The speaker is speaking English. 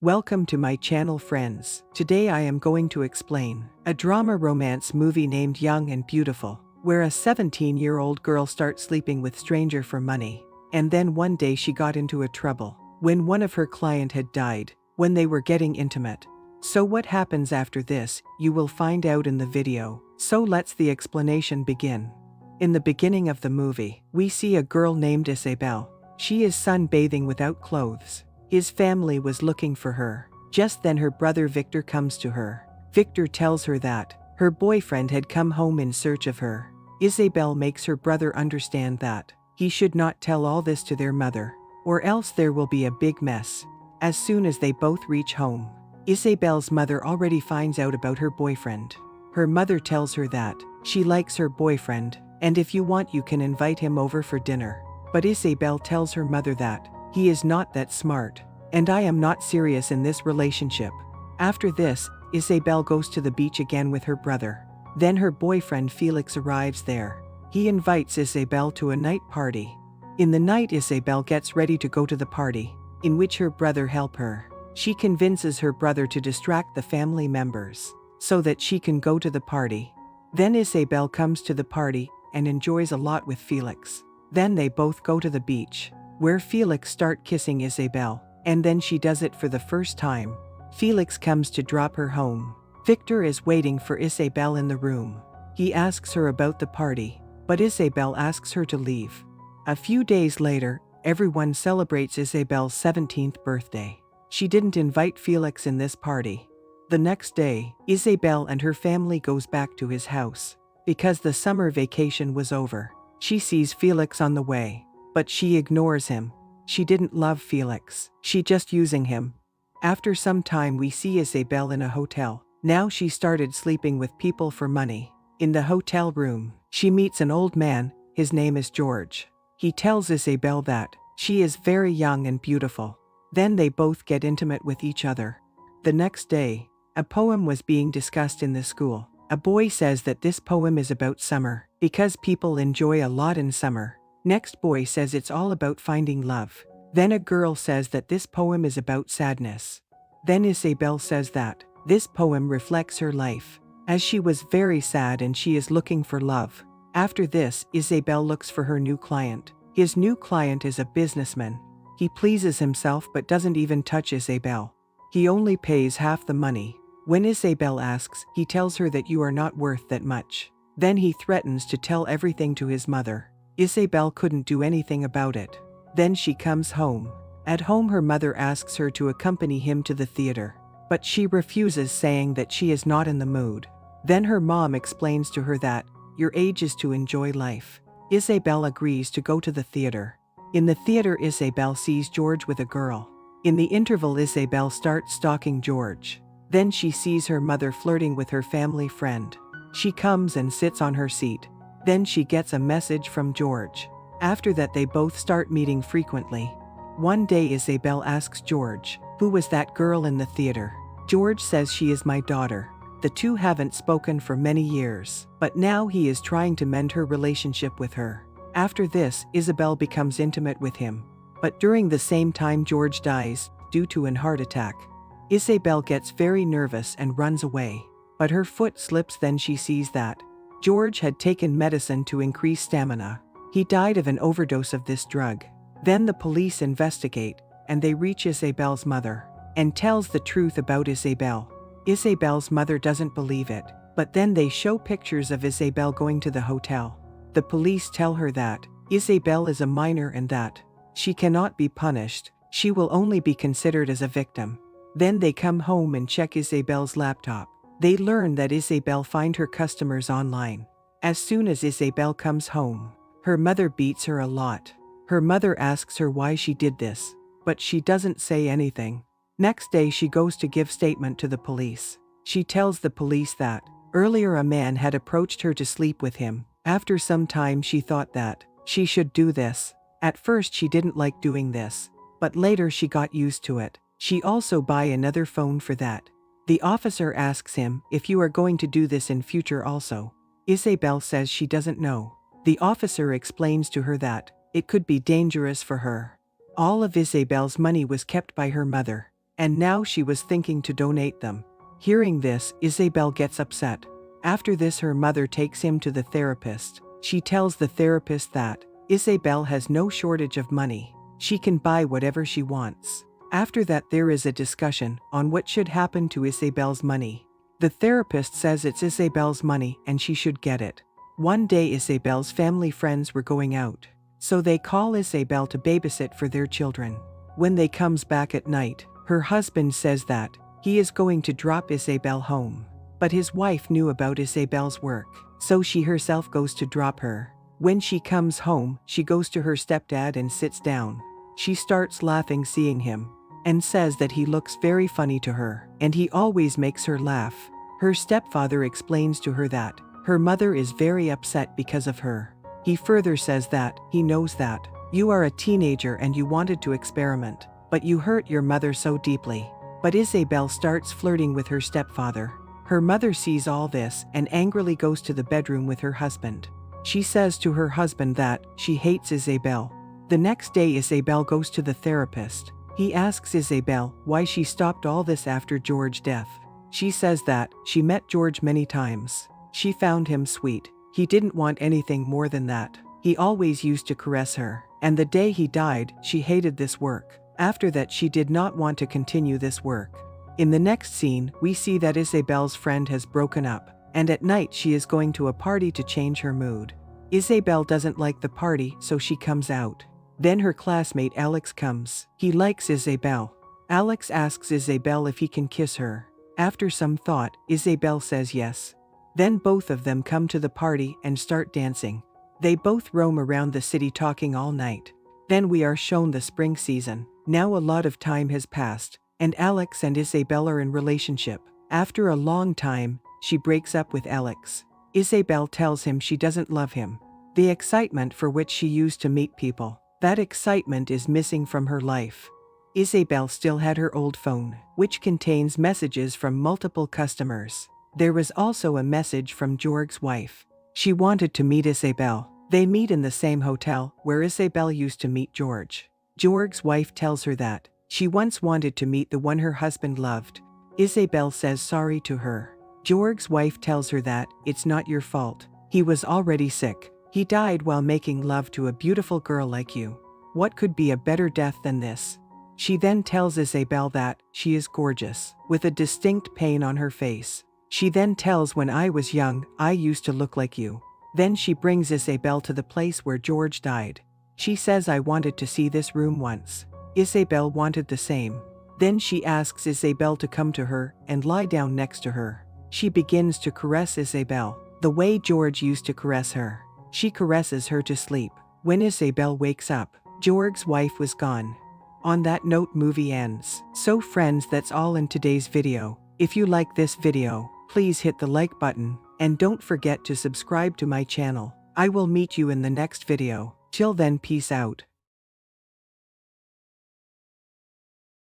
Welcome to my channel, friends. Today I am going to explain a drama romance movie named Young and Beautiful, where a 17-year-old girl starts sleeping with stranger for money. And then one day she got into a trouble when one of her client had died when they were getting intimate. So what happens after this, you will find out in the video. So let's the explanation begin. In the beginning of the movie, we see a girl named Isabel. She is sunbathing without clothes. His family was looking for her. Just then her brother Victor comes to her. Victor tells her that her boyfriend had come home in search of her. Isabel makes her brother understand that he should not tell all this to their mother, or else there will be a big mess. As soon as they both reach home, Isabel's mother already finds out about her boyfriend. Her mother tells her that she likes her boyfriend, and if you want you can invite him over for dinner. But Isabel tells her mother that he is not that smart, and I am not serious in this relationship. After this, Isabel goes to the beach again with her brother. Then her boyfriend Felix arrives there. He invites Isabel to a night party. In the night, Isabel gets ready to go to the party, in which her brother helps her. She convinces her brother to distract the family members so that she can go to the party. Then Isabel comes to the party and enjoys a lot with Felix. Then they both go to the beach, where Felix starts kissing Isabel, and then she does it for the first time. Felix comes to drop her home. Victor is waiting for Isabel in the room. He asks her about the party, but Isabel asks her to leave. A few days later, everyone celebrates Isabel's 17th birthday. She didn't invite Felix in this party. The next day, Isabel and her family goes back to his house. Because the summer vacation was over, she sees Felix on the way, but she ignores him. She didn't love Felix, she just using him. After some time we see Isabel in a hotel. Now she started sleeping with people for money. In the hotel room, she meets an old man, his name is George. He tells Isabel that she is very young and beautiful. Then they both get intimate with each other. The next day, a poem was being discussed in the school. A boy says that this poem is about summer, because people enjoy a lot in summer. Next boy says it's all about finding love. Then a girl says that this poem is about sadness. Then Isabel says that this poem reflects her life, as she was very sad and she is looking for love. After this, Isabel looks for her new client. His new client is a businessman. He pleases himself but doesn't even touch Isabel. He only pays half the money. When Isabel asks, he tells her that you are not worth that much. Then he threatens to tell everything to his mother. Isabel couldn't do anything about it. Then she comes home. At home her mother asks her to accompany him to the theater, but she refuses, saying that she is not in the mood. Then her mom explains to her that your age is to enjoy life. Isabel agrees to go to the theater. In the theater, Isabel sees George with a girl. In the interval, Isabel starts stalking George. Then she sees her mother flirting with her family friend. She comes and sits on her seat. Then she gets a message from George. After that they both start meeting frequently. One day Isabel asks George, "Who was that girl in the theater?" George says, "She is my daughter." The two haven't spoken for many years, but now he is trying to mend her relationship with her. After this, Isabel becomes intimate with him. But during the same time George dies, due to an heart attack. Isabel gets very nervous and runs away, but her foot slips. Then she sees that George had taken medicine to increase stamina. He died of an overdose of this drug. Then the police investigate, and they reach Isabel's mother, and tells the truth about Isabel. Isabel's mother doesn't believe it, but then they show pictures of Isabel going to the hotel. The police tell her that Isabel is a minor and that she cannot be punished, she will only be considered as a victim. Then they come home and check Isabel's laptop. They learn that Isabel finds her customers online. As soon as Isabel comes home, her mother beats her a lot. Her mother asks her why she did this, but she doesn't say anything. Next day she goes to give statement to the police. She tells the police that earlier a man had approached her to sleep with him. After some time she thought that she should do this. At first she didn't like doing this, but later she got used to it. She also buy another phone for that. The officer asks him if you are going to do this in future also. Isabel says she doesn't know. The officer explains to her that it could be dangerous for her. All of Isabel's money was kept by her mother, and now she was thinking to donate them. Hearing this, Isabel gets upset. After this, her mother takes him to the therapist. She tells the therapist that Isabel has no shortage of money. She can buy whatever she wants. After that, there is a discussion on what should happen to Isabel's money. The therapist says it's Isabel's money and she should get it. One day, Isabel's family friends were going out, so they call Isabel to babysit for their children. When they comes back at night, her husband says that he is going to drop Isabel home. But his wife knew about Isabel's work, so she herself goes to drop her. When she comes home, she goes to her stepdad and sits down. She starts laughing seeing him, and says that he looks very funny to her, and he always makes her laugh. Her stepfather explains to her that her mother is very upset because of her. He further says that he knows that you are a teenager and you wanted to experiment, but you hurt your mother so deeply. But Isabel starts flirting with her stepfather. Her mother sees all this and angrily goes to the bedroom with her husband. She says to her husband that she hates Isabel. The next day, Isabel goes to the therapist. He asks Isabel why she stopped all this after George's death. She says that she met George many times. She found him sweet. He didn't want anything more than that. He always used to caress her. And the day he died, she hated this work. After that, she did not want to continue this work. In the next scene, we see that Isabel's friend has broken up, and at night she is going to a party to change her mood. Isabel doesn't like the party, so she comes out. Then her classmate Alex comes. He likes Isabel. Alex asks Isabel if he can kiss her. After some thought, Isabel says yes. Then both of them come to the party and start dancing. They both roam around the city talking all night. Then we are shown the spring season. Now a lot of time has passed, and Alex and Isabel are in relationship. After a long time, she breaks up with Alex. Isabel tells him she doesn't love him. The excitement for which she used to meet people, that excitement is missing from her life. Isabel still had her old phone, which contains messages from multiple customers. There was also a message from George's wife. She wanted to meet Isabel. They meet in the same hotel where Isabel used to meet George. George's wife tells her that she once wanted to meet the one her husband loved. Isabel says sorry to her. George's wife tells her that it's not your fault. He was already sick. He died while making love to a beautiful girl like you. What could be a better death than this? She then tells Isabel that she is gorgeous, with a distinct pain on her face. She then tells, when I was young, I used to look like you. Then she brings Isabel to the place where George died. She says, I wanted to see this room once. Isabel wanted the same. Then she asks Isabel to come to her and lie down next to her. She begins to caress Isabel, the way George used to caress her. She caresses her to sleep. When Isabel wakes up, George's wife was gone. On that note, movie ends. So friends, that's all in today's video. If you like this video, please hit the like button, and don't forget to subscribe to my channel. I will meet you in the next video. Till then, peace out.